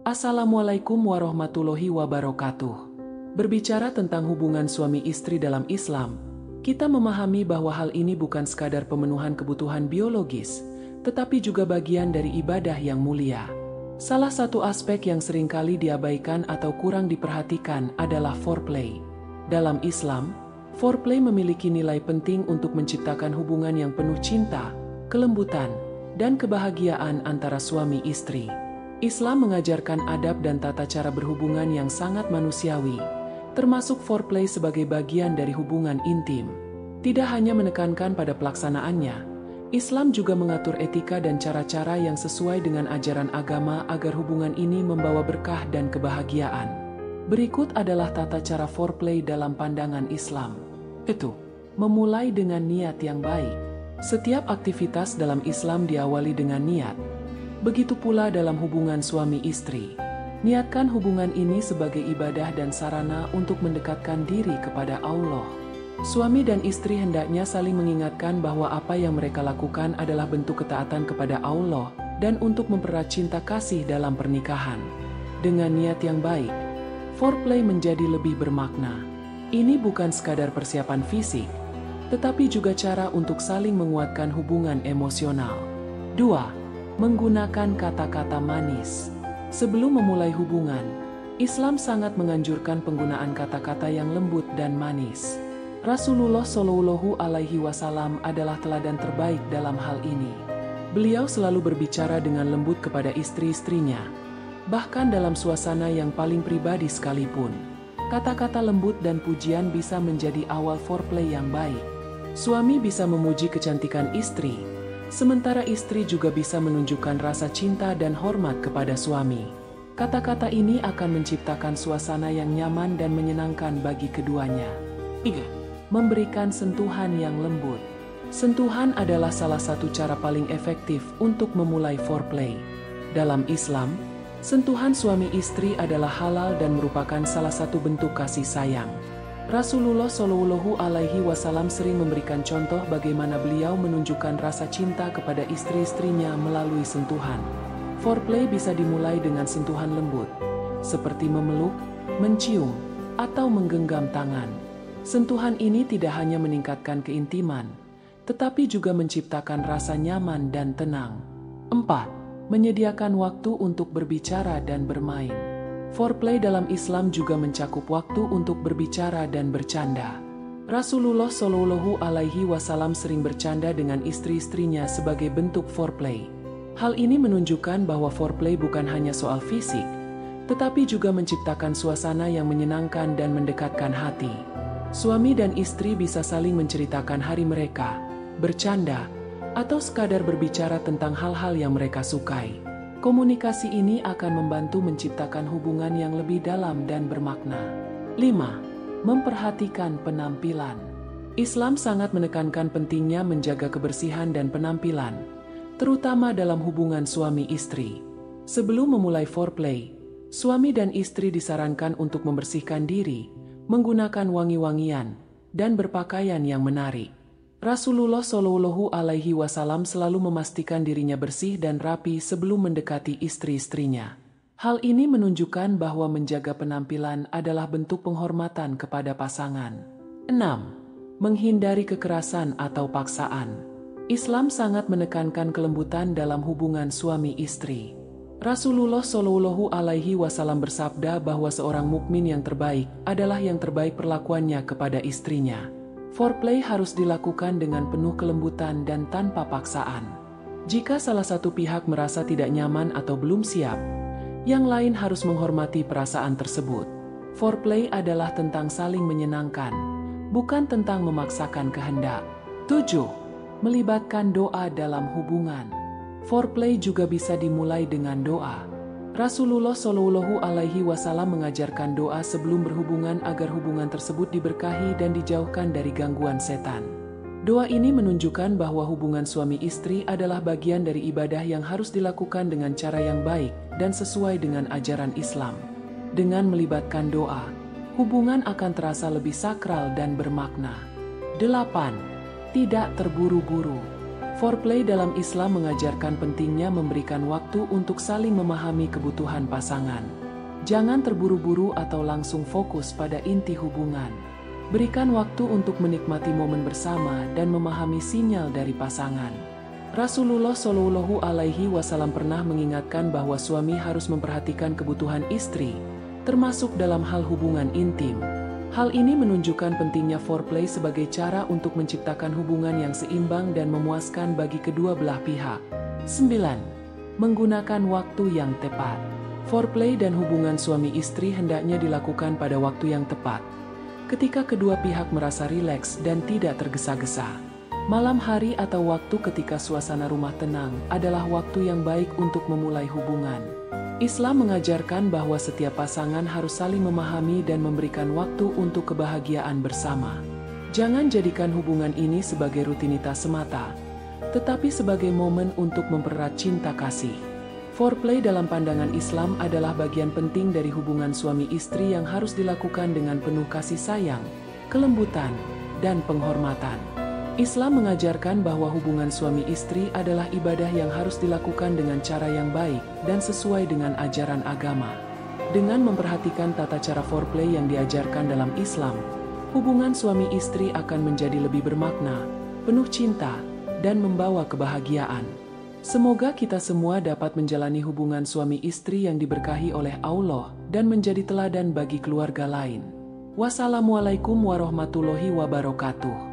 Assalamualaikum warahmatullahi wabarakatuh. Berbicara tentang hubungan suami istri dalam Islam, kita memahami bahwa hal ini bukan sekadar pemenuhan kebutuhan biologis, tetapi juga bagian dari ibadah yang mulia. Salah satu aspek yang seringkali diabaikan atau kurang diperhatikan adalah foreplay. Dalam Islam, foreplay memiliki nilai penting untuk menciptakan hubungan yang penuh cinta, kelembutan, dan kebahagiaan antara suami istri. Islam mengajarkan adab dan tata cara berhubungan yang sangat manusiawi, termasuk foreplay sebagai bagian dari hubungan intim. Tidak hanya menekankan pada pelaksanaannya, Islam juga mengatur etika dan cara-cara yang sesuai dengan ajaran agama agar hubungan ini membawa berkah dan kebahagiaan. Berikut adalah tata cara foreplay dalam pandangan Islam. Memulai dengan niat yang baik. Setiap aktivitas dalam Islam diawali dengan niat. Begitu pula dalam hubungan suami istri. Niatkan hubungan ini sebagai ibadah dan sarana untuk mendekatkan diri kepada Allah. Suami dan istri hendaknya saling mengingatkan bahwa apa yang mereka lakukan adalah bentuk ketaatan kepada Allah dan untuk mempererat cinta kasih dalam pernikahan. Dengan niat yang baik, foreplay menjadi lebih bermakna. Ini bukan sekadar persiapan fisik, tetapi juga cara untuk saling menguatkan hubungan emosional. 2. Menggunakan kata-kata manis. Sebelum memulai hubungan, Islam sangat menganjurkan penggunaan kata-kata yang lembut dan manis. Rasulullah Shallallahu Alaihi Wasallam adalah teladan terbaik dalam hal ini. Beliau selalu berbicara dengan lembut kepada istri-istrinya, bahkan dalam suasana yang paling pribadi sekalipun. Kata-kata lembut dan pujian bisa menjadi awal foreplay yang baik. Suami bisa memuji kecantikan istri, sementara istri juga bisa menunjukkan rasa cinta dan hormat kepada suami. Kata-kata ini akan menciptakan suasana yang nyaman dan menyenangkan bagi keduanya. 3. Memberikan sentuhan yang lembut. Sentuhan adalah salah satu cara paling efektif untuk memulai foreplay. Dalam Islam, sentuhan suami istri adalah halal dan merupakan salah satu bentuk kasih sayang. Rasulullah Shallallahu Alaihi Wasallam sering memberikan contoh bagaimana beliau menunjukkan rasa cinta kepada istri-istrinya melalui sentuhan. Foreplay bisa dimulai dengan sentuhan lembut, seperti memeluk, mencium, atau menggenggam tangan. Sentuhan ini tidak hanya meningkatkan keintiman, tetapi juga menciptakan rasa nyaman dan tenang. 4. Menyediakan waktu untuk berbicara dan bermain. Foreplay dalam Islam juga mencakup waktu untuk berbicara dan bercanda. Rasulullah Shallallahu Alaihi Wasallam sering bercanda dengan istri-istrinya sebagai bentuk foreplay. Hal ini menunjukkan bahwa foreplay bukan hanya soal fisik, tetapi juga menciptakan suasana yang menyenangkan dan mendekatkan hati. Suami dan istri bisa saling menceritakan hari mereka, bercanda, atau sekadar berbicara tentang hal-hal yang mereka sukai. Komunikasi ini akan membantu menciptakan hubungan yang lebih dalam dan bermakna. 5. Memperhatikan penampilan. Islam sangat menekankan pentingnya menjaga kebersihan dan penampilan, terutama dalam hubungan suami istri. Sebelum memulai foreplay, suami dan istri disarankan untuk membersihkan diri, menggunakan wangi-wangian, dan berpakaian yang menarik. Rasulullah Shallallahu Alaihi Wasallam selalu memastikan dirinya bersih dan rapi sebelum mendekati istri-istrinya. Hal ini menunjukkan bahwa menjaga penampilan adalah bentuk penghormatan kepada pasangan. 6. Menghindari kekerasan atau paksaan. Islam sangat menekankan kelembutan dalam hubungan suami istri. Rasulullah Shallallahu Alaihi Wasallam bersabda bahwa seorang mukmin yang terbaik adalah yang terbaik perlakuannya kepada istrinya. Foreplay harus dilakukan dengan penuh kelembutan dan tanpa paksaan. Jika salah satu pihak merasa tidak nyaman atau belum siap, yang lain harus menghormati perasaan tersebut. Foreplay adalah tentang saling menyenangkan, bukan tentang memaksakan kehendak. 7. Melibatkan doa dalam hubungan. Foreplay juga bisa dimulai dengan doa. Rasulullah Shallallahu Alaihi Wasallam mengajarkan doa sebelum berhubungan agar hubungan tersebut diberkahi dan dijauhkan dari gangguan setan. Doa ini menunjukkan bahwa hubungan suami istri adalah bagian dari ibadah yang harus dilakukan dengan cara yang baik dan sesuai dengan ajaran Islam. Dengan melibatkan doa, hubungan akan terasa lebih sakral dan bermakna. 8. Tidak terburu-buru. Foreplay dalam Islam mengajarkan pentingnya memberikan waktu untuk saling memahami kebutuhan pasangan. Jangan terburu-buru atau langsung fokus pada inti hubungan. Berikan waktu untuk menikmati momen bersama dan memahami sinyal dari pasangan. Rasulullah Shallallahu Alaihi Wasallam pernah mengingatkan bahwa suami harus memperhatikan kebutuhan istri, termasuk dalam hal hubungan intim. Hal ini menunjukkan pentingnya foreplay sebagai cara untuk menciptakan hubungan yang seimbang dan memuaskan bagi kedua belah pihak. 9. Menggunakan waktu yang tepat. Foreplay dan hubungan suami istri hendaknya dilakukan pada waktu yang tepat, ketika kedua pihak merasa rileks dan tidak tergesa-gesa. Malam hari atau waktu ketika suasana rumah tenang adalah waktu yang baik untuk memulai hubungan. Islam mengajarkan bahwa setiap pasangan harus saling memahami dan memberikan waktu untuk kebahagiaan bersama. Jangan jadikan hubungan ini sebagai rutinitas semata, tetapi sebagai momen untuk mempererat cinta kasih. Foreplay dalam pandangan Islam adalah bagian penting dari hubungan suami istri yang harus dilakukan dengan penuh kasih sayang, kelembutan, dan penghormatan. Islam mengajarkan bahwa hubungan suami istri adalah ibadah yang harus dilakukan dengan cara yang baik dan sesuai dengan ajaran agama. Dengan memperhatikan tata cara foreplay yang diajarkan dalam Islam, hubungan suami istri akan menjadi lebih bermakna, penuh cinta, dan membawa kebahagiaan. Semoga kita semua dapat menjalani hubungan suami istri yang diberkahi oleh Allah dan menjadi teladan bagi keluarga lain. Wassalamualaikum warahmatullahi wabarakatuh.